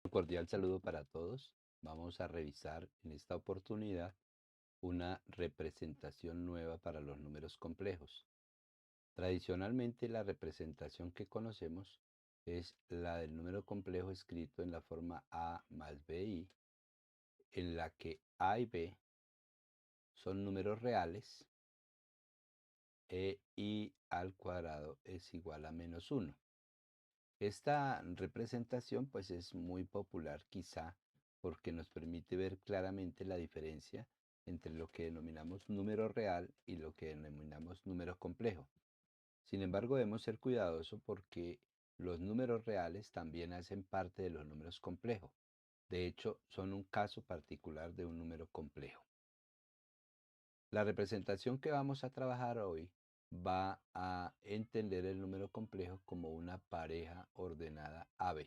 Un cordial saludo para todos. Vamos a revisar en esta oportunidad una representación nueva para los números complejos. Tradicionalmente la representación que conocemos es la del número complejo escrito en la forma a más bi, en la que a y b son números reales e i al cuadrado es igual a -1. Esta representación pues es muy popular quizá porque nos permite ver claramente la diferencia entre lo que denominamos número real y lo que denominamos número complejo. Sin embargo, debemos ser cuidadosos porque los números reales también hacen parte de los números complejos. De hecho, son un caso particular de un número complejo. La representación que vamos a trabajar hoy va a entender el número complejo como una pareja ordenada AB,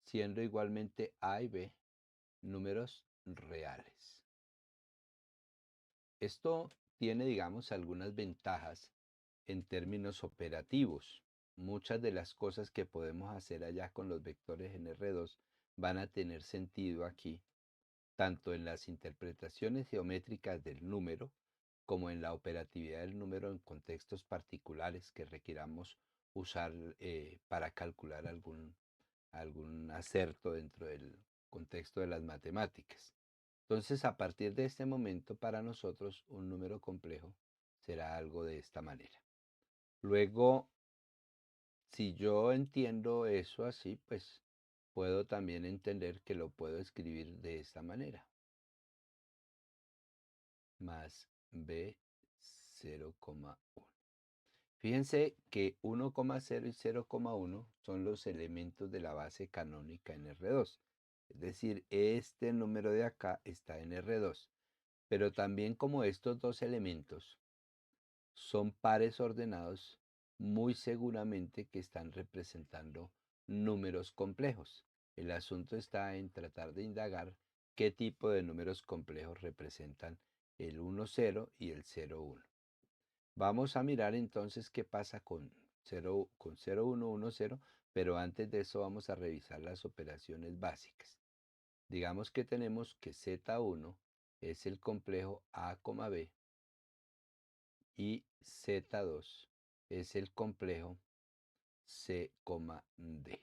siendo igualmente A y B números reales. Esto tiene, digamos, algunas ventajas en términos operativos. Muchas de las cosas que podemos hacer allá con los vectores en R2 van a tener sentido aquí, tanto en las interpretaciones geométricas del número como en la operatividad del número en contextos particulares que requiramos usar para calcular algún acerto dentro del contexto de las matemáticas. Entonces, a partir de este momento, para nosotros, un número complejo será algo de esta manera. Luego, si yo entiendo eso así, pues puedo también entender que lo puedo escribir de esta manera. Más b 0,1. Fíjense que 1,0 y 0,1 son los elementos de la base canónica en R2. Es decir, este número de acá está en R2. Pero también como estos dos elementos son pares ordenados, muy seguramente que están representando números complejos. El asunto está en tratar de indagar qué tipo de números complejos representan el 1, 0 y el 0, 1. Vamos a mirar entonces qué pasa con 0, 1, 1, 0, pero antes de eso vamos a revisar las operaciones básicas. Digamos que tenemos que Z1 es el complejo A, B y Z2 es el complejo C, D.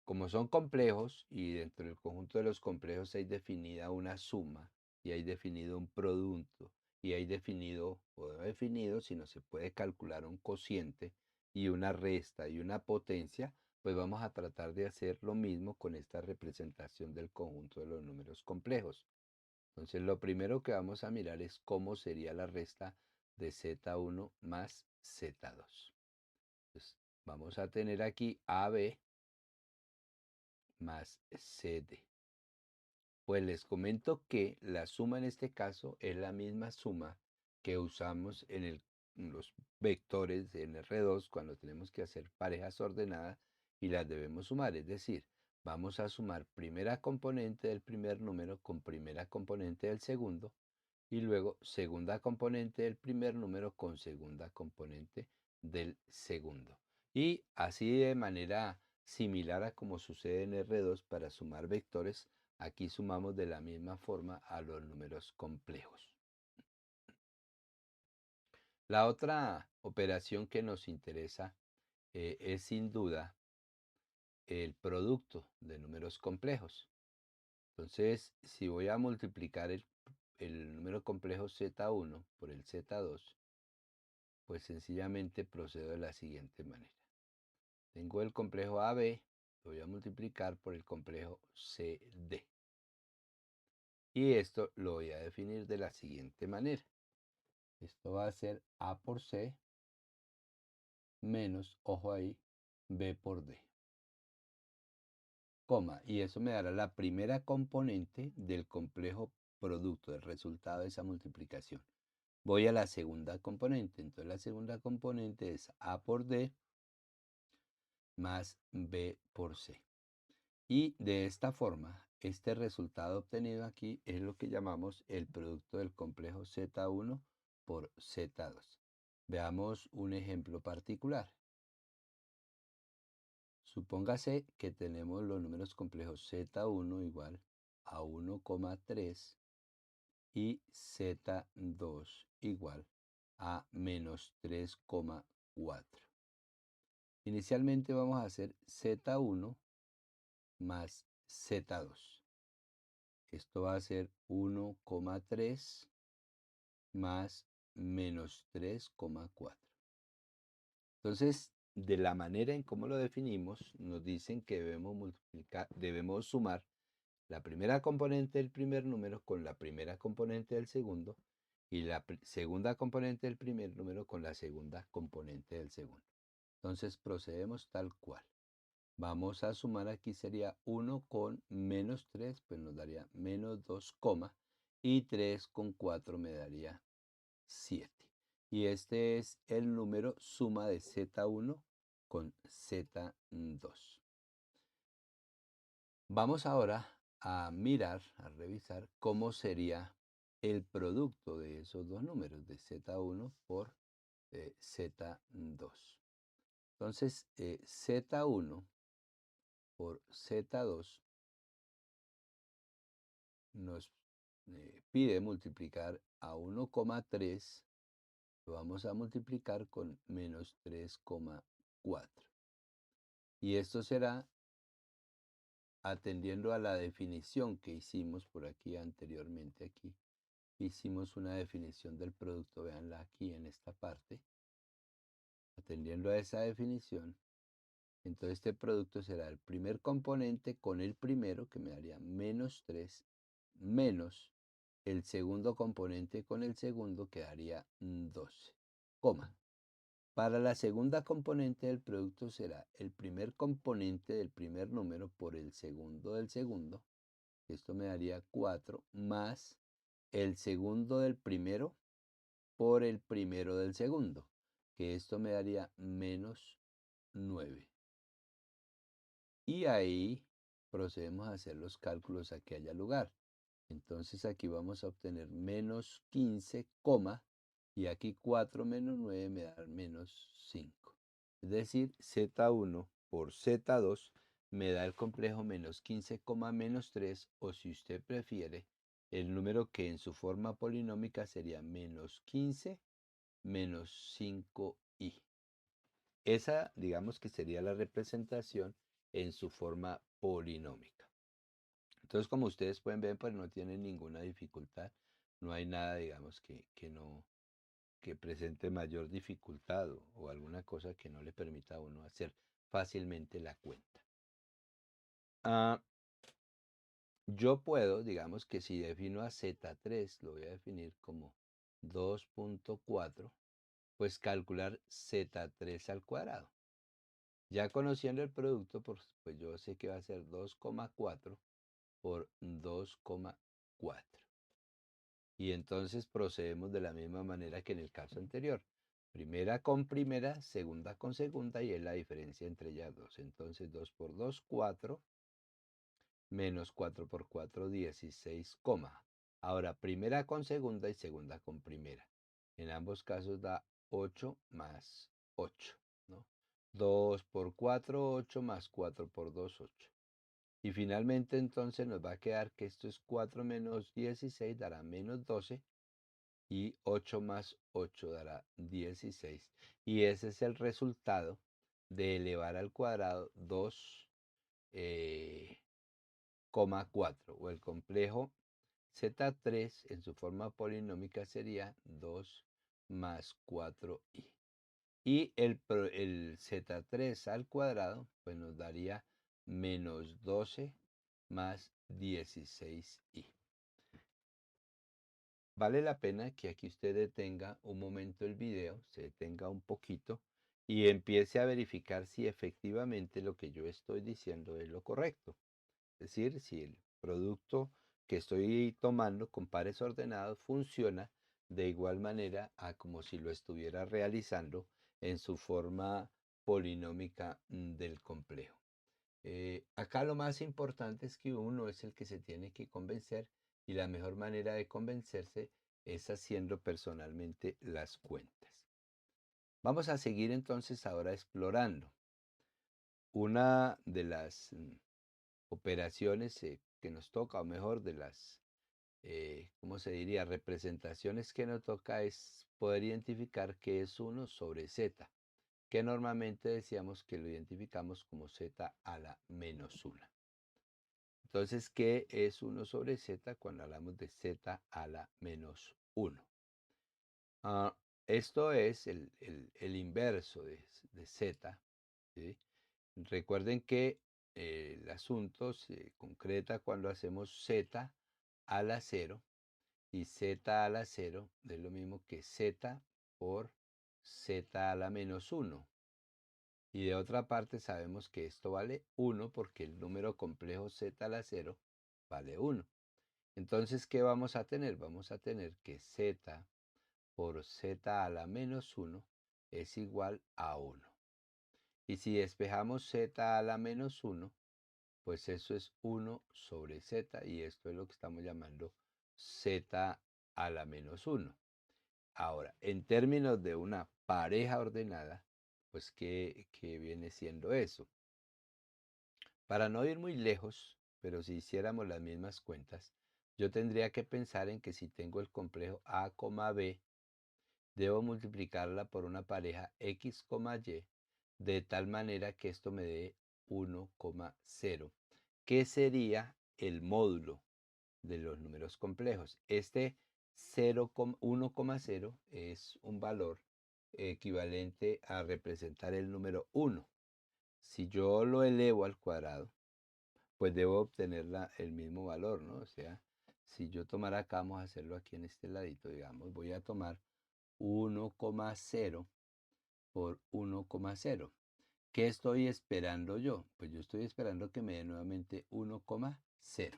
Como son complejos y dentro del conjunto de los complejos hay definida una suma y hay definido un producto y hay definido, o no definido, sino se puede calcular un cociente y una resta y una potencia, pues vamos a tratar de hacer lo mismo con esta representación del conjunto de los números complejos. Entonces lo primero que vamos a mirar es cómo sería la resta de Z1 más Z2. Entonces, vamos a tener aquí AB más CD. Pues les comento que la suma en este caso es la misma suma que usamos en los vectores en R2 cuando tenemos que hacer parejas ordenadas y las debemos sumar. Es decir, vamos a sumar primera componente del primer número con primera componente del segundo y luego segunda componente del primer número con segunda componente del segundo. Y así de manera similar a como sucede en R2 para sumar vectores, aquí sumamos de la misma forma a los números complejos. La otra operación que nos interesa es sin duda el producto de números complejos. Entonces, si voy a multiplicar el número complejo Z1 por el Z2, pues sencillamente procedo de la siguiente manera. Tengo el complejo AB, lo voy a multiplicar por el complejo CD. Y esto lo voy a definir de la siguiente manera. Esto va a ser A por C menos, ojo ahí, B por D. Coma, y eso me dará la primera componente del complejo producto, del resultado de esa multiplicación. Voy a la segunda componente, entonces la segunda componente es A por D más B por C. Y de esta forma, este resultado obtenido aquí es lo que llamamos el producto del complejo Z1 por Z2. Veamos un ejemplo particular. Supóngase que tenemos los números complejos z1 igual a 1,3 y z2 igual a menos 3,4. Inicialmente vamos a hacer z1 más z2. Esto va a ser 1,3 más menos 3,4. Entonces, de la manera en cómo lo definimos, nos dicen que debemos sumar la primera componente del primer número con la primera componente del segundo y la segunda componente del primer número con la segunda componente del segundo. Entonces procedemos tal cual. Vamos a sumar aquí sería 1 con menos 3, pues nos daría menos 2, y 3 con 4 me daría 7. Y este es el número suma de z1 con z2. Vamos ahora a mirar, a revisar cómo sería el producto de esos dos números, de z1 por z2. Entonces, z1 por z2 nos pide multiplicar a 1,3, lo vamos a multiplicar con menos 3,4. Y esto será atendiendo a la definición que hicimos por aquí anteriormente. Aquí hicimos una definición del producto, véanla aquí en esta parte. Atendiendo a esa definición, entonces este producto será el primer componente con el primero, que me daría menos 3, menos el segundo componente con el segundo, que daría 12, coma. Para la segunda componente del producto será el primer componente del primer número por el segundo del segundo. Esto me daría 4 más el segundo del primero por el primero del segundo, que esto me daría menos 9. Y ahí procedemos a hacer los cálculos a que haya lugar. Entonces aquí vamos a obtener menos 15, y aquí 4 menos 9 me da menos 5. Es decir, z1 por z2 me da el complejo menos 15, menos 3, o si usted prefiere, el número que en su forma polinómica sería menos 15 menos 5i. Esa, digamos que sería la representación en su forma polinómica. Entonces, como ustedes pueden ver, pues no tienen ninguna dificultad. No hay nada, digamos, que presente mayor dificultad o alguna cosa que no le permita a uno hacer fácilmente la cuenta. Yo puedo, digamos que si defino a Z3, lo voy a definir como 2,4, pues calcular Z3 al cuadrado. Ya conociendo el producto, pues yo sé que va a ser 2,4 por 2,4. Y entonces procedemos de la misma manera que en el caso anterior. Primera con primera, segunda con segunda, y es la diferencia entre ellas dos. Entonces 2 por 2, 4, menos 4 por 4, 16, Ahora, primera con segunda y segunda con primera. En ambos casos da 8 más 8, ¿no? 2 por 4, 8, más 4 por 2, 8. Y finalmente entonces nos va a quedar que esto es 4 menos 16, dará menos 12, y 8 más 8 dará 16. Y ese es el resultado de elevar al cuadrado 2,4, o el complejo Z3 en su forma polinómica sería 2 más 4i. Y el Z3 al cuadrado pues nos daría menos 12 más 16i. Vale la pena que aquí usted detenga un momento el video, se detenga un poquito y empiece a verificar si efectivamente lo que yo estoy diciendo es lo correcto. Es decir, si el producto que estoy tomando con pares ordenados funciona de igual manera a como si lo estuviera realizando en su forma polinómica del complejo. Acá lo más importante es que uno es el que se tiene que convencer, y la mejor manera de convencerse es haciendo personalmente las cuentas. Vamos a seguir entonces ahora explorando. una de las operaciones que nos toca, o mejor, de las, ¿cómo se diría?, representaciones que nos toca es poder identificar qué es 1 sobre z, que normalmente decíamos que lo identificamos como z a la menos 1. Entonces, ¿qué es 1 sobre z cuando hablamos de z a la menos 1? Esto es el inverso de z, ¿sí? Recuerden que el asunto se concreta cuando hacemos z a la 0, y z a la 0 es lo mismo que z por z a la menos 1. Y de otra parte sabemos que esto vale 1 porque el número complejo z a la 0 vale 1. Entonces, ¿qué vamos a tener? Vamos a tener que z por z a la menos 1 es igual a 1. Y si despejamos z a la menos 1, pues eso es 1 sobre z, y esto es lo que estamos llamando z a la menos 1. Ahora, en términos de una pareja ordenada, pues ¿qué viene siendo eso? Para no ir muy lejos, pero si hiciéramos las mismas cuentas, yo tendría que pensar en que si tengo el complejo a, b, debo multiplicarla por una pareja x, y, de tal manera que esto me dé 1,0, que sería el módulo de los números complejos. Este 1,0 es un valor equivalente a representar el número 1. Si yo lo elevo al cuadrado, pues debo obtener el mismo valor, ¿no? O sea, si yo tomara acá, vamos a hacerlo aquí en este ladito, digamos, voy a tomar 1,0 por 1,0. ¿Qué estoy esperando yo? Pues yo estoy esperando que me dé nuevamente 1,0.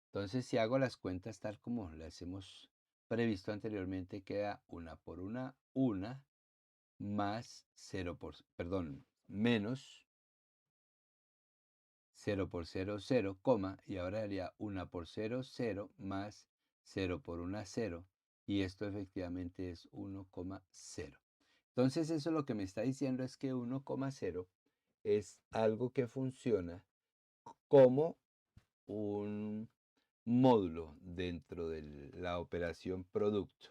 Entonces, si hago las cuentas tal como las hemos previsto anteriormente, queda 1 por 1 más 0 por, perdón, menos 0 por 0, 0, y ahora haría 1 por 0, 0, más 0 por 1, 0, y esto efectivamente es 1,0. Entonces eso lo que me está diciendo es que 1,0 es algo que funciona como un módulo dentro de la operación producto.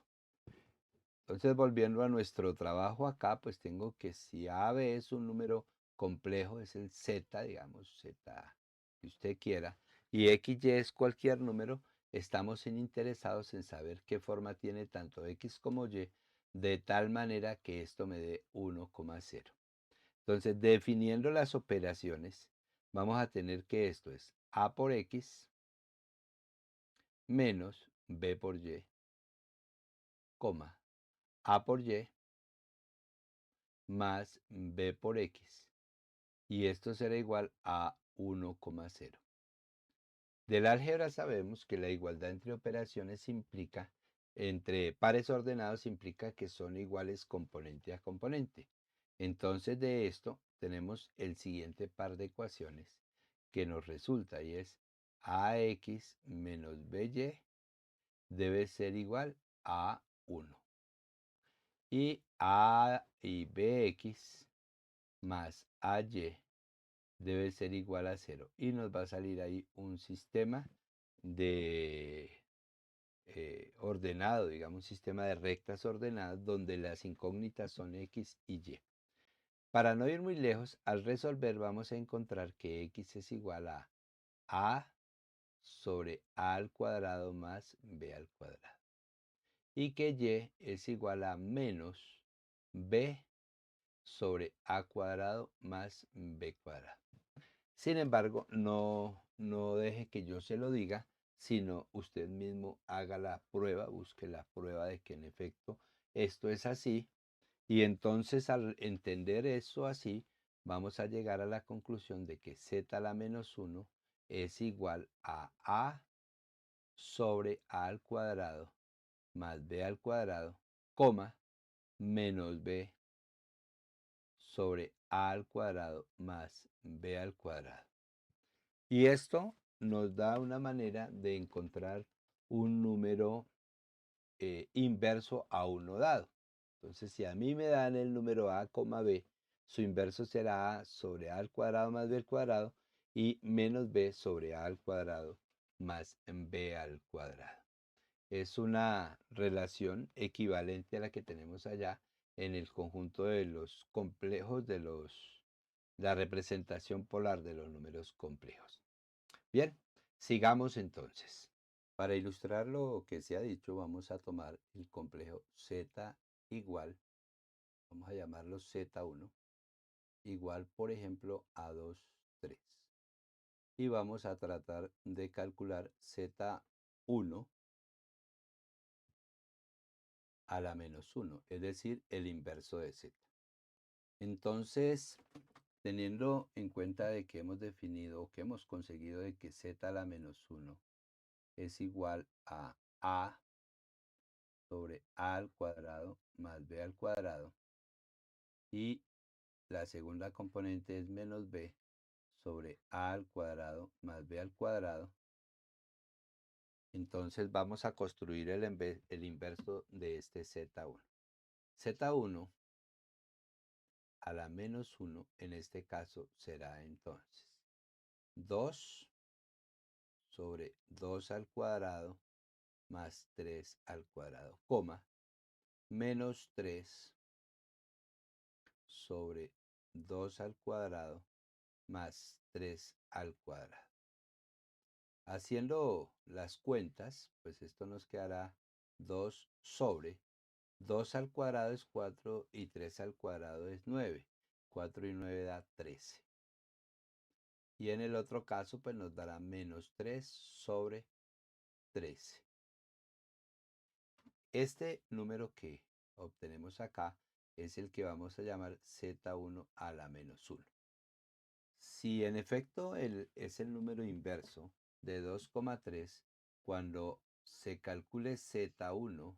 Entonces, volviendo a nuestro trabajo acá, pues tengo que si AB es un número complejo, es el Z, digamos, Z que usted quiera, y XY es cualquier número, estamos interesados en saber qué forma tiene tanto X como Y, de tal manera que esto me dé 1,0. Entonces, definiendo las operaciones, vamos a tener que esto es A por X menos B por Y, A por Y más B por X, y esto será igual a 1,0. Del álgebra sabemos que la igualdad entre operaciones implica, entre pares ordenados implica que son iguales componente a componente. Entonces de esto tenemos el siguiente par de ecuaciones que nos resulta, y es AX menos BY debe ser igual a 1. Y A y BX más AY debe ser igual a 0. Y nos va a salir ahí un sistema de ordenado, digamos, un sistema de rectas ordenadas donde las incógnitas son X y Y. Para no ir muy lejos, al resolver vamos a encontrar que X es igual a sobre A al cuadrado más B al cuadrado. Y que Y es igual a menos B sobre A cuadrado más B cuadrado. Sin embargo, no deje que yo se lo diga, sino usted mismo haga la prueba, busque la prueba de que en efecto esto es así. Y entonces al entender eso así, vamos a llegar a la conclusión de que z a la menos 1 es igual a A sobre A al cuadrado más B al cuadrado, menos B sobre A al cuadrado más B al cuadrado. Y esto nos da una manera de encontrar un número inverso a uno dado. Entonces, si a mí me dan el número A, B, su inverso será a sobre a al cuadrado más b al cuadrado y menos b sobre a al cuadrado más b al cuadrado. Es una relación equivalente a la que tenemos allá en el conjunto de los complejos de la representación polar de los números complejos. Bien, sigamos entonces. Para ilustrar lo que se ha dicho, vamos a tomar el complejo z igual, vamos a llamarlo z1, igual, por ejemplo, a 2, 3. Y vamos a tratar de calcular z1 a la menos 1, es decir, el inverso de z. Entonces, teniendo en cuenta de que hemos definido o que hemos conseguido de que z a la menos 1 es igual a sobre a al cuadrado más b al cuadrado y la segunda componente es menos b sobre a al cuadrado más b al cuadrado, entonces vamos a construir el inverso de este z1. z1 a la menos 1 en este caso será entonces 2 sobre 2 al cuadrado más 3 al cuadrado, coma, menos 3 sobre 2 al cuadrado más 3 al cuadrado. Haciendo las cuentas, pues esto nos quedará 2 sobre 2 al cuadrado es 4 y 3 al cuadrado es 9. 4 y 9 da 13. Y en el otro caso, pues nos dará menos 3 sobre 13. Este número que obtenemos acá es el que vamos a llamar z1 a la menos 1. Si en efecto es el número inverso de 2,3, cuando se calcule z1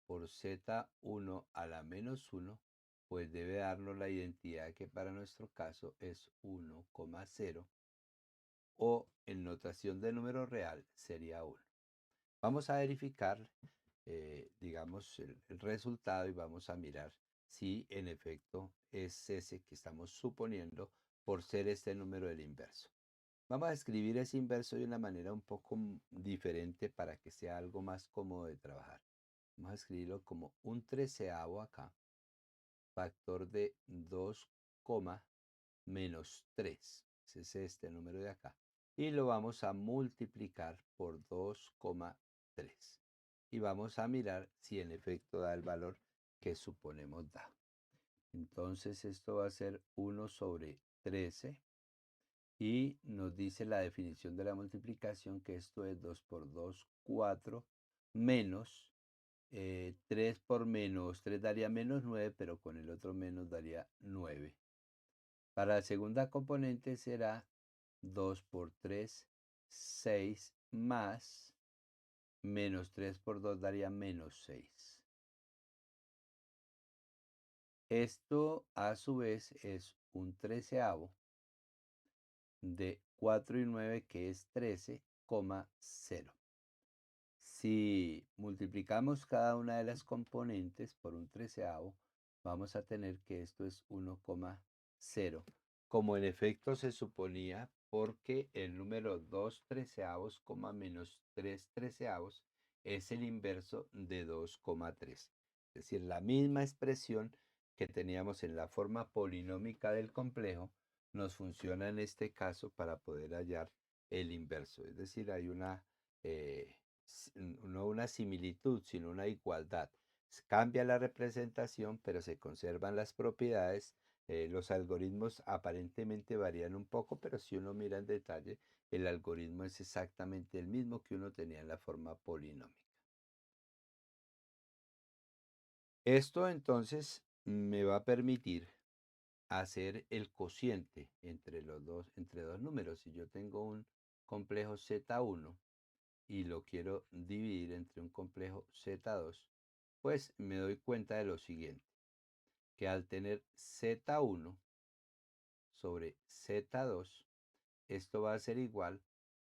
por z1 a la menos 1, pues debe darnos la identidad que para nuestro caso es 1,0 o en notación de número real sería 1. Vamos a verificar, digamos, el resultado y vamos a mirar si en efecto es ese que estamos suponiendo por ser este número del inverso. Vamos a escribir ese inverso de una manera un poco diferente para que sea algo más cómodo de trabajar. Vamos a escribirlo como un treceavo acá, factor de 2, menos 3. Ese es este número de acá. Y lo vamos a multiplicar por 2,3. Y vamos a mirar si en efecto da el valor que suponemos da. Entonces esto va a ser 1 sobre 13. Y nos dice la definición de la multiplicación que esto es 2 por 2, 4, menos 3 por menos 3 daría menos 9, pero con el otro menos daría 9. Para la segunda componente será 2 por 3, 6 más menos 3 por 2 daría menos 6. Esto a su vez es un treceavo de 4 y 9 que es 13,0. Si multiplicamos cada una de las componentes por un treceavo, vamos a tener que esto es 1,0, como en efecto se suponía, porque el número 2 treceavos, menos 3 treceavos es el inverso de 2,3. Es decir, la misma expresión que teníamos en la forma polinómica del complejo nos funciona en este caso para poder hallar el inverso. Es decir, hay eh, no una similitud, sino una igualdad. Cambia la representación, pero se conservan las propiedades. Los algoritmos aparentemente varían un poco, pero si uno mira en detalle, el algoritmo es exactamente el mismo que uno tenía en la forma polinómica. Esto entonces me va a permitir hacer el cociente entre dos números. Si yo tengo un complejo Z1 y lo quiero dividir entre un complejo Z2, pues me doy cuenta de lo siguiente, que al tener Z1 sobre Z2, esto va a ser igual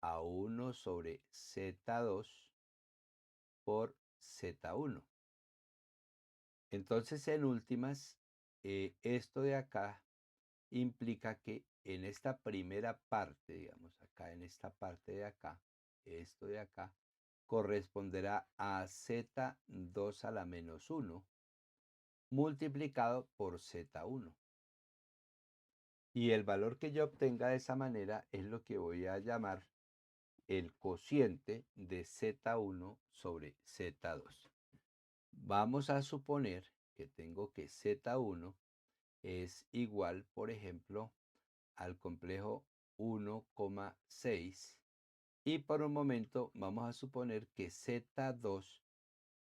a 1 sobre Z2 por Z1. Entonces, en últimas, esto de acá implica que en esta primera parte, digamos acá, en esta parte de acá, esto de acá, corresponderá a z2 a la menos 1 multiplicado por z1. Y el valor que yo obtenga de esa manera es lo que voy a llamar el cociente de z1 sobre z2. Vamos a suponer que tengo que z1 es igual, por ejemplo, al complejo 1,6 y por un momento vamos a suponer que z2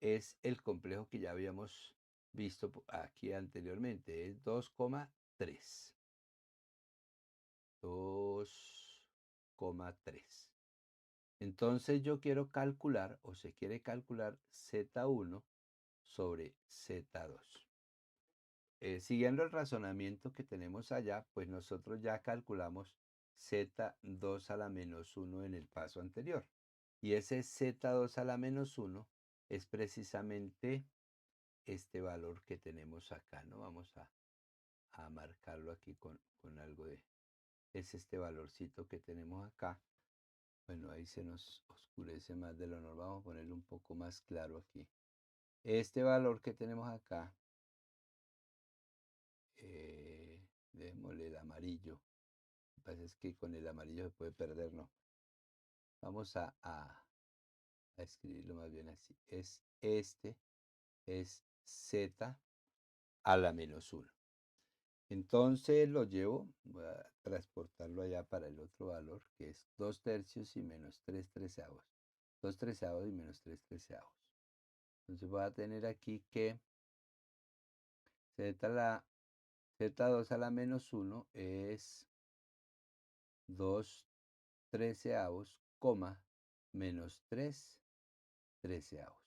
es el complejo que ya habíamos visto aquí anteriormente, es 2,3. 2,3. Entonces yo quiero calcular, o se quiere calcular, z1 sobre z2. Siguiendo el razonamiento que tenemos allá, pues nosotros ya calculamos z2 a la menos 1 en el paso anterior. Y ese z2 a la menos 1 es precisamente este valor que tenemos acá, ¿no? Vamos a marcarlo aquí con algo de... Es este valorcito que tenemos acá. Bueno, ahí se nos oscurece más de lo normal. Vamos a ponerlo un poco más claro aquí. Este valor que tenemos acá, démosle el amarillo. Lo que pasa es que con el amarillo se puede perder, ¿no? Vamos a escribirlo más bien así. Es z a la menos 1. Entonces lo llevo, voy a transportarlo allá para el otro valor, que es 2 tercios y menos 3 treceavos. 2 treceavos y menos 3 treceavos. Entonces voy a tener aquí que z2 a la menos 1 es 2 treceavos, menos 3 treceavos.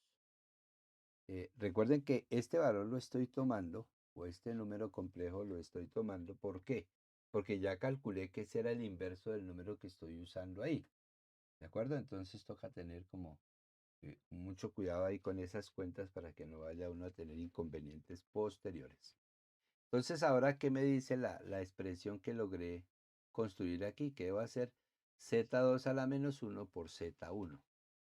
Recuerden que este valor lo estoy tomando, o este número complejo lo estoy tomando, ¿por qué? Porque ya calculé que ese era el inverso del número que estoy usando ahí. ¿De acuerdo? Entonces toca tener como mucho cuidado ahí con esas cuentas para que no vaya uno a tener inconvenientes posteriores. Entonces, ahora, ¿qué me dice la expresión que logré construir aquí? Que va a ser z2 a la menos 1 por z1.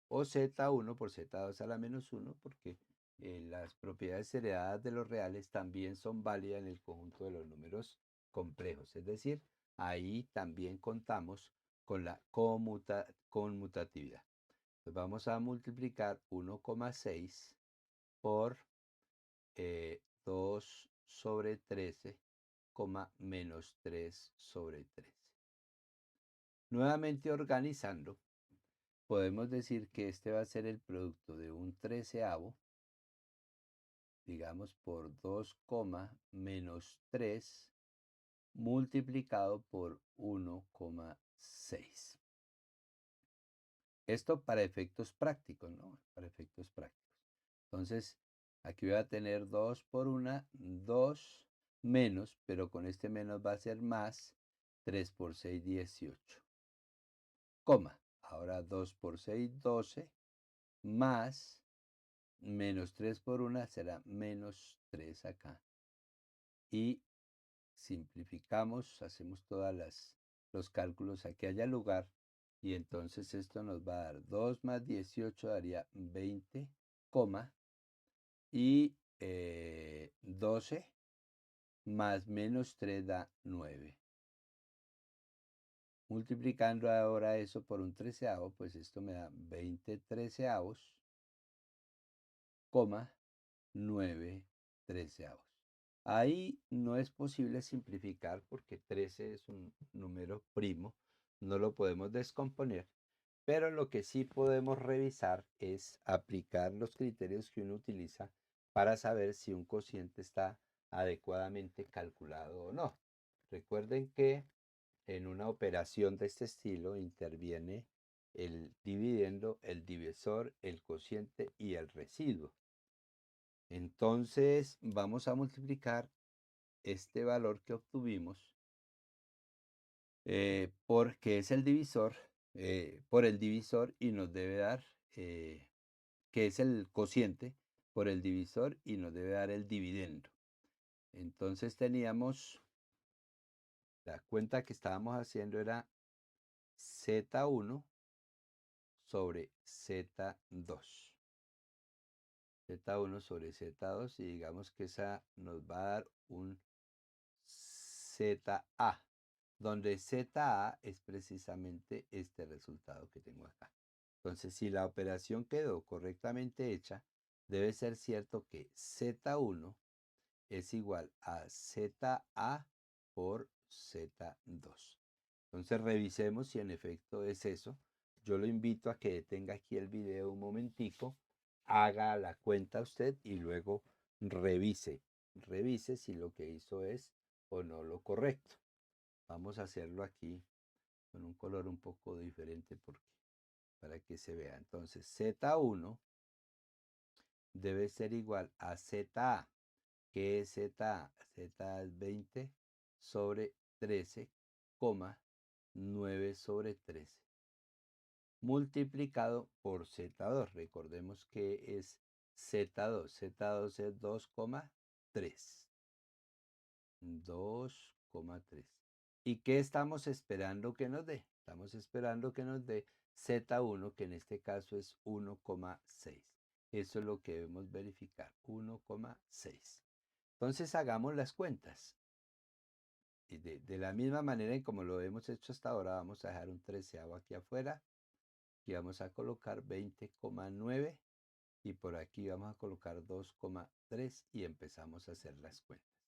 O z1 por z2 a la menos 1, porque las propiedades heredadas de los reales también son válidas en el conjunto de los números complejos. Es decir, ahí también contamos con la conmutatividad. Entonces vamos a multiplicar 1,6 por 2 sobre 13, menos 3 sobre 13. Nuevamente organizando, podemos decir que este va a ser el producto de un treceavo, digamos por 2, menos 3 multiplicado por 1,6. Esto para efectos prácticos, ¿no? Para efectos prácticos. Entonces, aquí voy a tener 2 por 1, 2 menos, pero con este menos va a ser más, 3 por 6, 18. Ahora 2 por 6, 12, más, menos 3 por 1 será menos 3 acá. Y simplificamos, hacemos todos los cálculos aquí haya lugar. Y entonces esto nos va a dar 2 más 18 daría 20, y 12 más menos 3 da 9. Multiplicando ahora eso por un treceavo, pues esto me da 20 treceavos, 9 treceavos. Ahí no es posible simplificar porque 13 es un número primo, no lo podemos descomponer, pero lo que sí podemos revisar es aplicar los criterios que uno utiliza para saber si un cociente está adecuadamente calculado o no. Recuerden que en una operación de este estilo interviene el dividendo, el divisor, el cociente y el residuo. Entonces vamos a multiplicar este valor que obtuvimos porque es el divisor, por el divisor y nos debe dar, que es el cociente, por el divisor y nos debe dar el dividendo. Entonces teníamos La cuenta que estábamos haciendo era Z1 sobre Z2. Z1 sobre Z2 y digamos que esa nos va a dar un ZA, donde ZA es precisamente este resultado que tengo acá. Entonces, si la operación quedó correctamente hecha, debe ser cierto que Z1 es igual a ZA por Z2. Entonces, revisemos si en efecto es eso. Yo lo invito a que detenga aquí el video un momentico, haga la cuenta usted y luego revise. Revise si lo que hizo es o no lo correcto. Vamos a hacerlo aquí con un color un poco diferente para que se vea. Entonces, Z1 debe ser igual a ZA. ¿Qué es ZA? ZA es 20 sobre 13, 9 sobre 13, multiplicado por Z2. Recordemos que es Z2. Z2 es 2,3. 2,3. ¿Y qué estamos esperando que nos dé? Estamos esperando que nos dé Z1, que en este caso es 1,6. Eso es lo que debemos verificar, 1,6. Entonces hagamos las cuentas. Y de la misma manera en como lo hemos hecho hasta ahora, vamos a dejar un treceavo aquí afuera y vamos a colocar 20,9 y por aquí vamos a colocar 2,3 y empezamos a hacer las cuentas.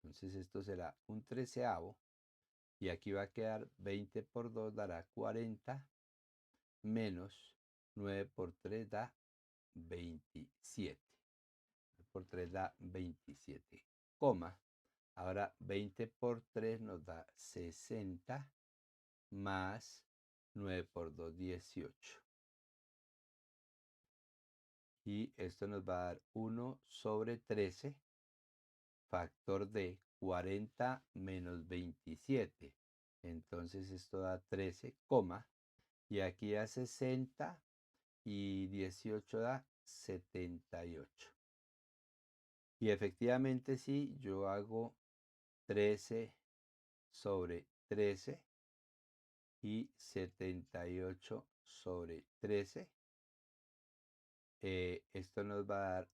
Entonces esto será un treceavo y aquí va a quedar 20 por 2 dará 40 menos 9 por 3 da 27. 9 por 3 da 27, coma. Ahora 20 por 3 nos da 60 más 9 por 2, 18. Y esto nos va a dar 1 sobre 13, factor de 40 menos 27. Entonces esto da 13, coma. Y aquí da 60 y 18 da 78. Y efectivamente si yo hago 13 sobre 13 y 78 sobre 13, esto nos va a dar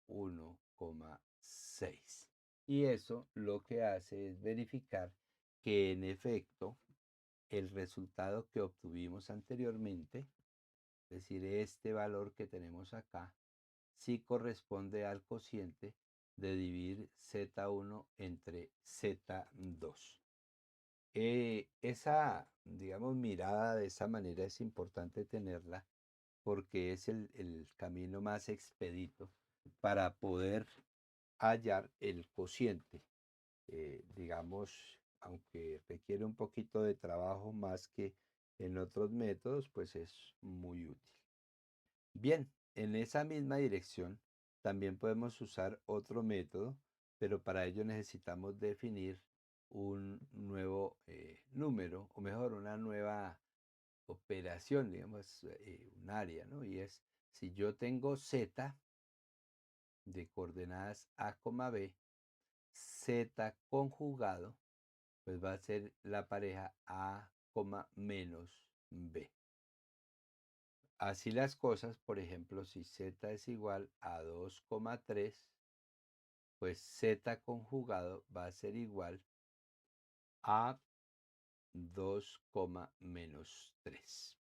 1,6. Y eso lo que hace es verificar que en efecto el resultado que obtuvimos anteriormente, es decir, este valor que tenemos acá, sí corresponde al cociente de dividir Z1 entre Z2. Esa, digamos, mirada de esa manera es importante tenerla porque es el camino más expedito para poder hallar el cociente. Digamos, aunque requiere un poquito de trabajo más que en otros métodos, pues es muy útil. Bien, en esa misma dirección también podemos usar otro método, pero para ello necesitamos definir un nuevo número, o mejor, una nueva operación, digamos, un área, ¿no? Y es, si yo tengo Z de coordenadas A, B, Z conjugado, pues va a ser la pareja A, menos B. Así las cosas, por ejemplo, si Z es igual a 2,3, pues Z conjugado va a ser igual a 2, menos 3.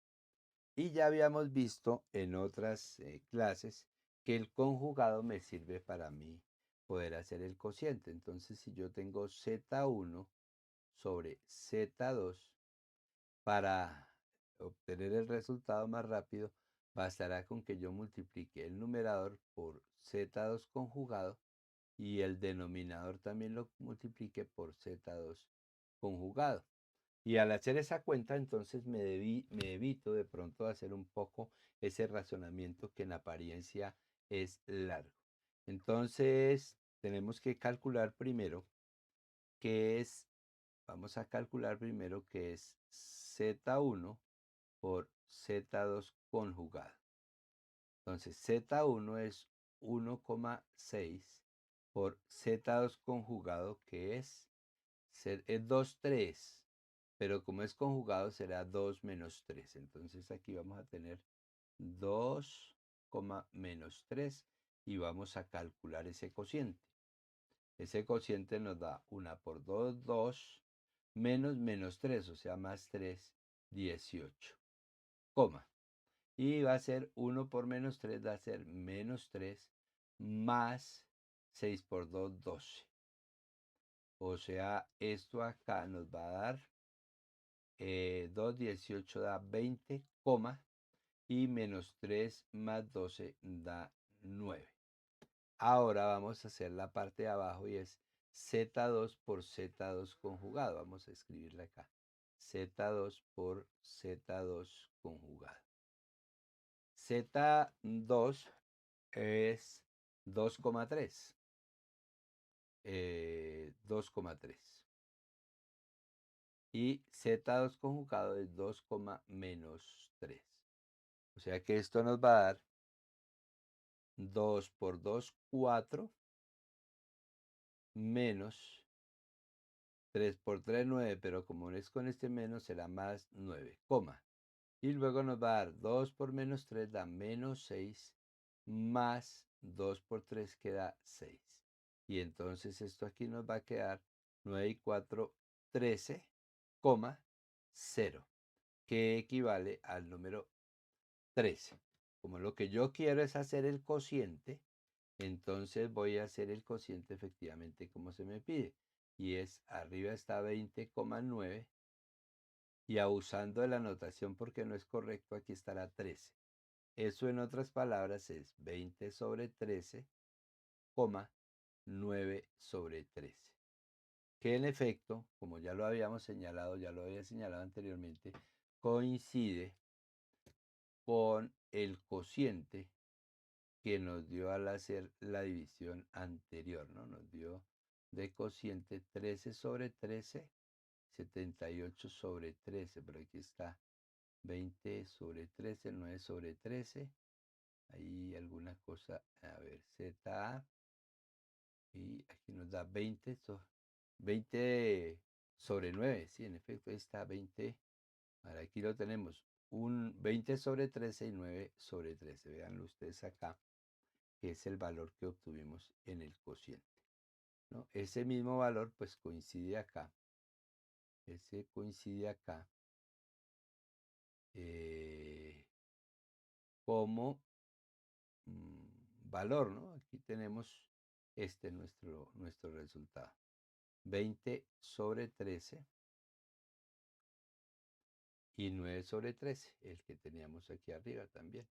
Y ya habíamos visto en otras clases que el conjugado me sirve para mí poder hacer el cociente. Entonces, si yo tengo Z1 sobre Z2, para obtener el resultado más rápido, bastará con que yo multiplique el numerador por Z2 conjugado y el denominador también lo multiplique por Z2 conjugado. Y al hacer esa cuenta, entonces me evito de pronto hacer un poco ese razonamiento que en apariencia es largo. Entonces, tenemos que calcular primero qué es, vamos a calcular primero qué es Z1 por Z2 conjugado. Entonces, Z1 es 1,6 por Z2 conjugado, que es Es 2 3, pero como es conjugado será 2 menos 3. Entonces aquí vamos a tener 2, menos 3 y vamos a calcular ese cociente. Ese cociente nos da 1 por 2, 2, menos 3, o sea, más 3, 18, coma. Y va a ser 1 por menos 3, va a ser menos 3, más 6 por 2, 12. O sea, esto acá nos va a dar 2, 18 da 20, coma, y menos 3 más 12 da 9. Ahora vamos a hacer la parte de abajo y es Z2 por Z2 conjugado. Vamos a escribirla acá. Z2 por Z2 conjugado. Z2 es 2,3. 2,3. Y Z2 conjugado es 2, menos 3. O sea que esto nos va a dar 2 por 2, 4, menos 3 por 3, 9, pero como es con este menos será más 9, coma. Y luego nos va a dar 2 por menos 3 da menos 6, más 2 por 3 queda 6. Y entonces esto aquí nos va a quedar 9 y 4, 13, 0, que equivale al número 13. Como lo que yo quiero es hacer el cociente, entonces voy a hacer el cociente efectivamente como se me pide. Y es, arriba está 20,9 y abusando de la notación porque no es correcto, aquí estará 13. Eso en otras palabras es 20 sobre 13, 9 sobre 13. Que en efecto, como ya lo habíamos señalado, ya lo había señalado anteriormente, coincide con el cociente que nos dio al hacer la división anterior, ¿no? Nos dio de cociente 13 sobre 13, 78 sobre 13, pero aquí está 20 sobre 13, 9 sobre 13, ahí alguna cosa, a ver, ZA, y aquí nos da 20 sobre 9, sí, en efecto, ahí está 20, ahora aquí lo tenemos, un 20 sobre 13 y 9 sobre 13, véanlo ustedes acá, que es el valor que obtuvimos en el cociente, ¿no? Ese mismo valor pues coincide acá, como valor, ¿no? Aquí tenemos nuestro resultado. 20 sobre 13 y 9 sobre 13, el que teníamos aquí arriba también.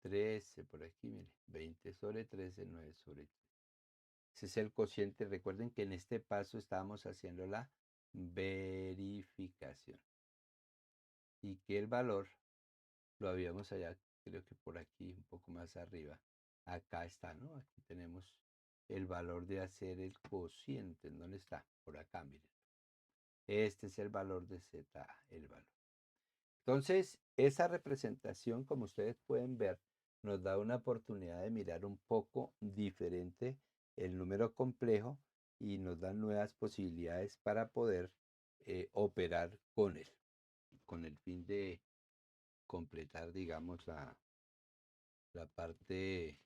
13 por aquí, mire, 20 sobre 13, 9 sobre 13. Ese es el cociente. Recuerden que en este paso estábamos haciendo la verificación y que el valor lo habíamos allá, creo que por aquí, un poco más arriba. Acá está, ¿no? Aquí tenemos el valor de hacer el cociente. ¿Dónde está? Por acá, miren. Este es el valor de Z, el valor. Entonces, esa representación, como ustedes pueden ver, nos da una oportunidad de mirar un poco diferente el número complejo y nos da nuevas posibilidades para poder operar con el fin de completar, digamos, la parte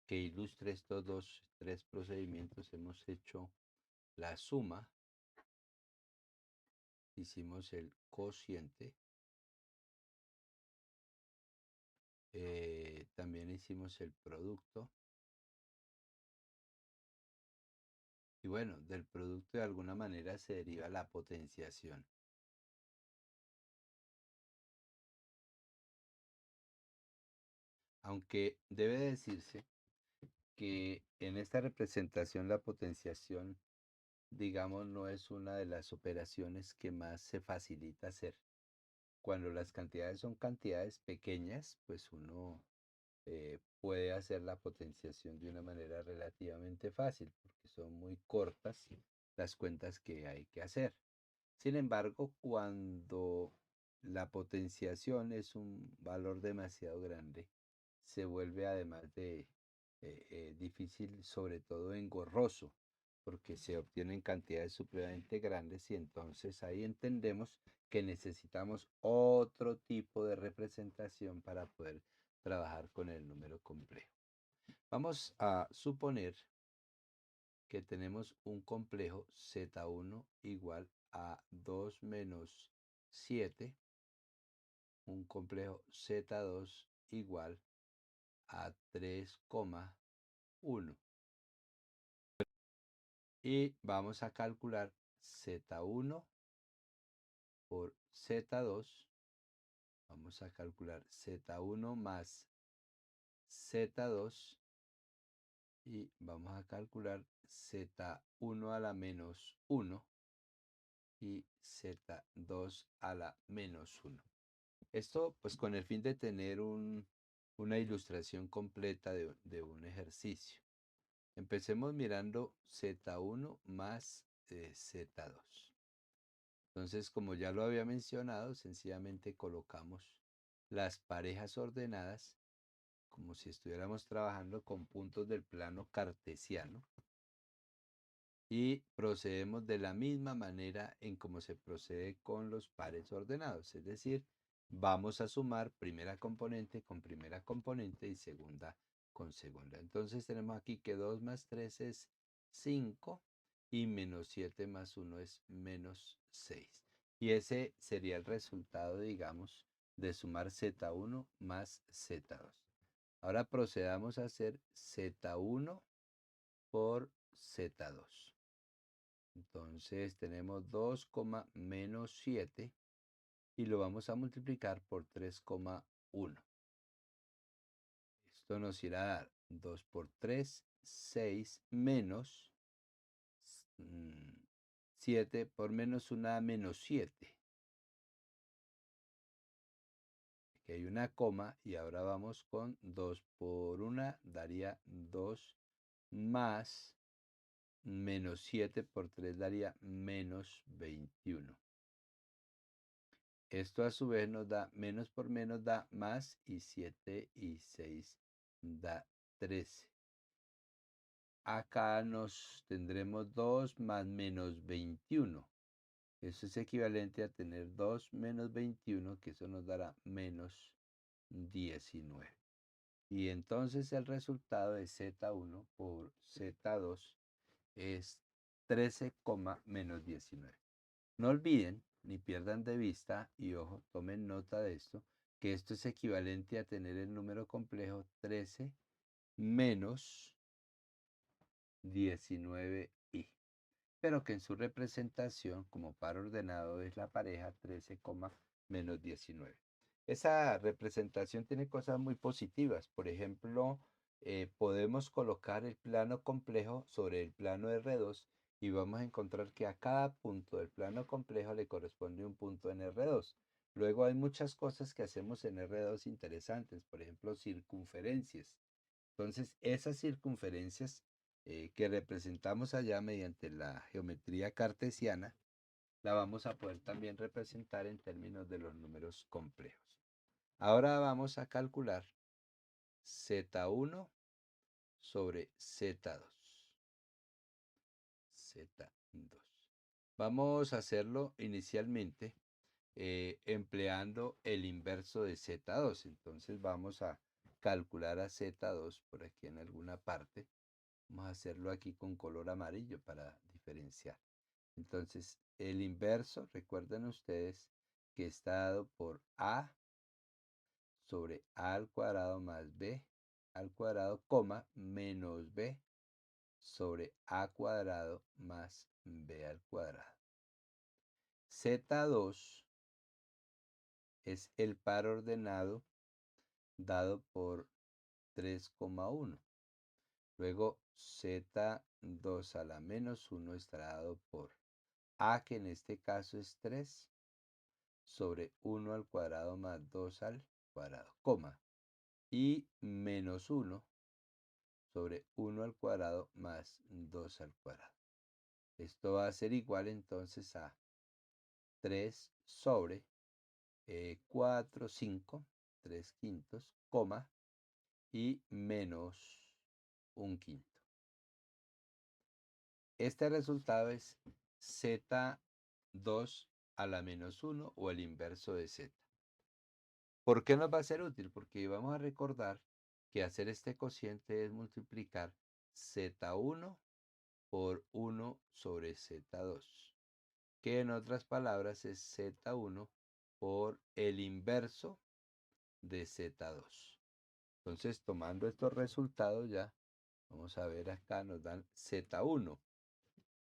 que ilustre estos tres procedimientos. Hemos hecho la suma, hicimos el cociente, también hicimos el producto y bueno, del producto de alguna manera se deriva la potenciación. Aunque debe decirse que en esta representación la potenciación, digamos, no es una de las operaciones que más se facilita hacer. Cuando las cantidades son cantidades pequeñas, pues uno puede hacer la potenciación de una manera relativamente fácil, porque son muy cortas las cuentas que hay que hacer. Sin embargo, cuando la potenciación es un valor demasiado grande, se vuelve además de difícil, sobre todo engorroso, porque se obtienen cantidades supremamente grandes y entonces ahí entendemos que necesitamos otro tipo de representación para poder trabajar con el número complejo. Vamos a suponer que tenemos un complejo Z1 igual a 2 menos 7, un complejo Z2 igual a 3,1. Y vamos a calcular Z1 por Z2. Vamos a calcular Z1 más Z2 y vamos a calcular Z1 a la menos 1 y Z2 a la menos 1. Esto pues con el fin de tener una ilustración completa de un ejercicio. Empecemos mirando Z1 más Z2. Entonces, como ya lo había mencionado, sencillamente colocamos las parejas ordenadas como si estuviéramos trabajando con puntos del plano cartesiano y procedemos de la misma manera en como se procede con los pares ordenados, es decir, vamos a sumar primera componente con primera componente y segunda con segunda. Entonces tenemos aquí que 2 más 3 es 5 y menos 7 más 1 es menos 6. Y ese sería el resultado, digamos, de sumar Z1 más Z2. Ahora procedamos a hacer Z1 por Z2. Entonces tenemos 2, menos 7 y lo vamos a multiplicar por 3,1. Esto nos irá a dar 2 por 3, 6 menos 7 por menos 1, menos 7. Aquí hay una coma y ahora vamos con 2 por 1, daría 2 más menos 7 por 3 daría menos 21. Esto a su vez nos da menos por menos da más y 7 y 6 da 13. Acá nos tendremos 2 más menos 21. Eso es equivalente a tener 2 menos 21, que eso nos dará menos 19. Y entonces el resultado de Z1 por Z2 es 13, menos 19. No olviden ni pierdan de vista, y ojo, tomen nota de esto, que esto es equivalente a tener el número complejo 13 menos 19i, pero que en su representación como par ordenado es la pareja 13, menos 19. Esa representación tiene cosas muy positivas. Por ejemplo, podemos colocar el plano complejo sobre el plano R2 y vamos a encontrar que a cada punto del plano complejo le corresponde un punto en R2. Luego hay muchas cosas que hacemos en R2 interesantes, por ejemplo, circunferencias. Entonces, esas circunferencias que representamos allá mediante la geometría cartesiana, la vamos a poder también representar en términos de los números complejos. Ahora vamos a calcular Z1 sobre Z2. Z2. Vamos a hacerlo inicialmente empleando el inverso de Z2. Entonces vamos a calcular a Z2 por aquí en alguna parte. Vamos a hacerlo aquí con color amarillo para diferenciar. Entonces, el inverso, recuerden ustedes que está dado por A sobre A al cuadrado más B al cuadrado, coma, menos B sobre A cuadrado más B al cuadrado. Z2 es el par ordenado dado por 3,1. Luego Z2 a la menos 1 estará dado por A, que en este caso es 3, sobre 1 al cuadrado más 2 al cuadrado, coma, y menos 1 sobre 1 al cuadrado más 2 al cuadrado. Esto va a ser igual entonces a 3 sobre 4, 5, 3 quintos, coma, y menos 1 quinto. Este resultado es Z2 a la menos 1 o el inverso de Z. ¿Por qué nos va a ser útil? Porque vamos a recordar que hacer este cociente es multiplicar Z1 por 1 sobre Z2, que en otras palabras es Z1 por el inverso de Z2. Entonces, tomando estos resultados ya, vamos a ver acá, nos dan Z1.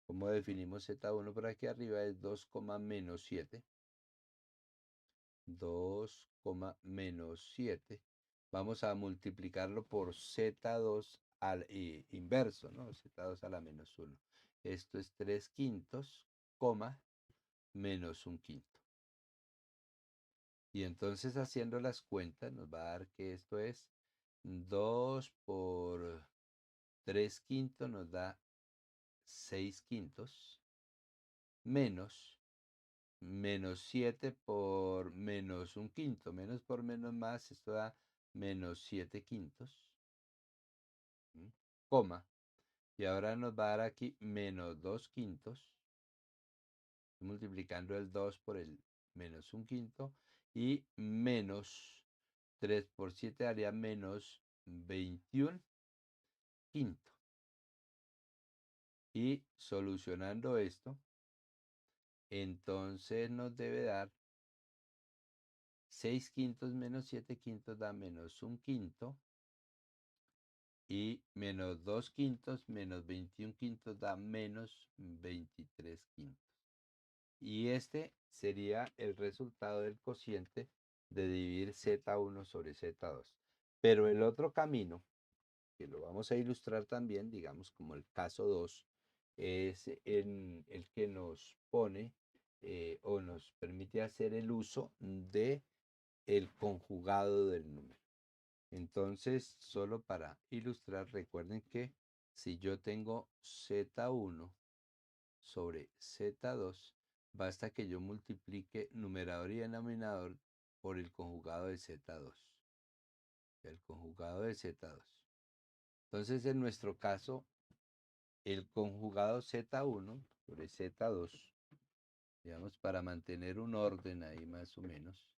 ¿Cómo definimos Z1? Por aquí arriba es 2, menos 7. 2, menos 7. Vamos a multiplicarlo por Z2 al inverso, ¿no? Z2 a la menos 1. Esto es 3 quintos, menos 1 quinto. Y entonces haciendo las cuentas nos va a dar que esto es 2 por 3 quintos nos da 6 quintos, menos 7 por menos 1 quinto, menos por menos más, esto da menos 7 quintos, coma, y ahora nos va a dar aquí menos 2 quintos, multiplicando el 2 por el menos 1 quinto, y menos 3 por 7 daría menos 21 quinto. Y solucionando esto, entonces nos debe dar 6 quintos menos 7 quintos da menos 1 quinto. Y menos 2 quintos menos 21 quintos da menos 23 quintos. Y este sería el resultado del cociente de dividir Z1 sobre Z2. Pero el otro camino, que lo vamos a ilustrar también, digamos como el caso 2, es en el que nos pone o nos permite hacer el uso de el conjugado del número. Entonces, solo para ilustrar, recuerden que si yo tengo Z1 sobre Z2, basta que yo multiplique numerador y denominador por el conjugado de Z2. El conjugado de Z2. Entonces, en nuestro caso, el conjugado Z1 sobre Z2, digamos, para mantener un orden ahí más o menos,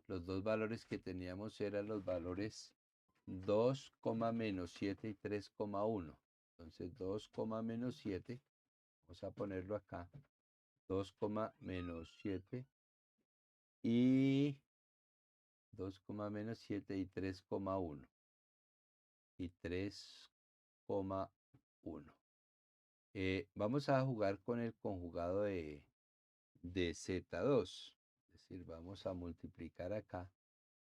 los dos valores que teníamos eran los valores 2, menos 7 y 3,1. Entonces 2, menos 7, vamos a ponerlo acá, 2, menos 7 y 2, menos 7 y 3,1 y 3,1. Vamos a jugar con el conjugado de Z2, es decir, vamos a multiplicar acá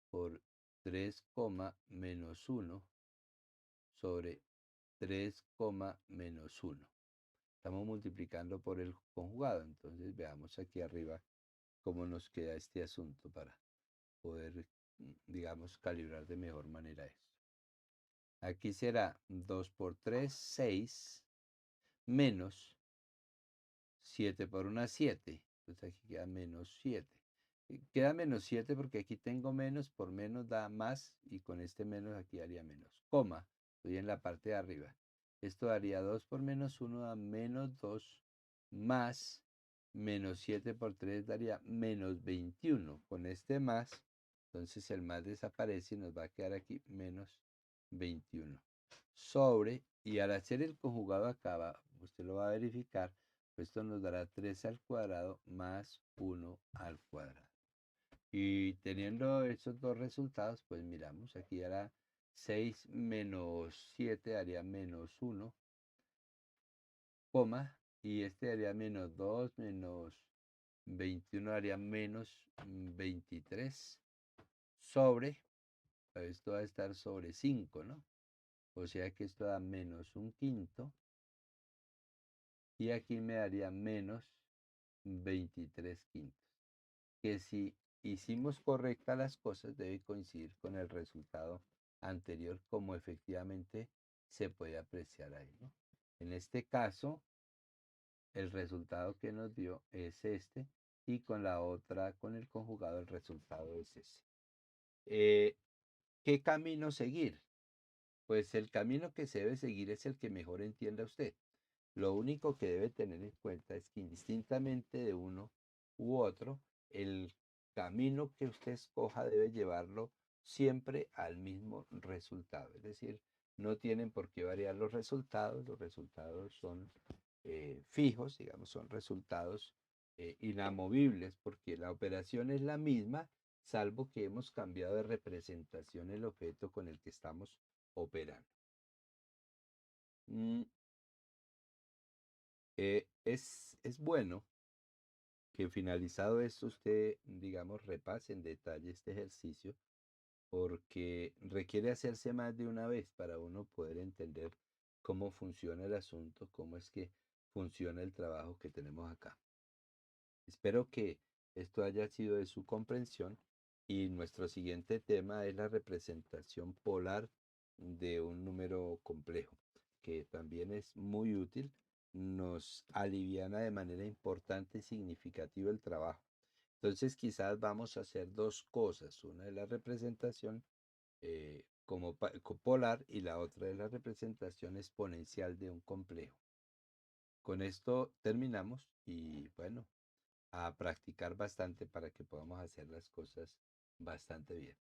por 3, menos 1 sobre 3, menos 1. Estamos multiplicando por el conjugado, entonces veamos aquí arriba cómo nos queda este asunto para poder, digamos, calibrar de mejor manera esto. Aquí será 2 por 3, 6, menos 7 por 1, 7. Entonces aquí queda menos 7. Queda menos 7 porque aquí tengo menos, por menos da más, y con este menos aquí daría menos. Coma, estoy en la parte de arriba. Esto daría 2 por menos 1 da menos 2, más menos 7 por 3 daría menos 21. Con este más, entonces el más desaparece y nos va a quedar aquí menos 21. Sobre, y al hacer el conjugado acá, usted lo va a verificar, esto nos dará 3 al cuadrado más 1 al cuadrado. Y teniendo esos dos resultados, pues miramos, aquí dará 6 menos 7 daría menos 1, coma, y este daría menos 2, menos 21 daría menos 23, sobre, esto va a estar sobre 5, ¿no? O sea que esto da menos 1 quinto, y aquí me daría menos 23 quintos. Que si hicimos correctas las cosas debe coincidir con el resultado anterior, como efectivamente se puede apreciar ahí, ¿no? En este caso, el resultado que nos dio es este, y con la otra, con el conjugado, el resultado es ese. ¿Qué camino seguir? Pues el camino que se debe seguir es el que mejor entienda usted. Lo único que debe tener en cuenta es que indistintamente de uno u otro, el camino que usted escoja debe llevarlo siempre al mismo resultado. Es decir, no tienen por qué variar los resultados son fijos, digamos, son resultados inamovibles, porque la operación es la misma, salvo que hemos cambiado de representación el objeto con el que estamos operando. Mm, es bueno que finalizado esto usted, digamos, repase en detalle este ejercicio porque requiere hacerse más de una vez para uno poder entender cómo funciona el asunto, cómo es que funciona el trabajo que tenemos acá. Espero que esto haya sido de su comprensión y nuestro siguiente tema es la representación polar de un número complejo, que también es muy útil, nos aliviana de manera importante y significativa el trabajo. Entonces quizás vamos a hacer dos cosas, una es la representación como polar y la otra es la representación exponencial de un complejo. Con esto terminamos y bueno, a practicar bastante para que podamos hacer las cosas bastante bien.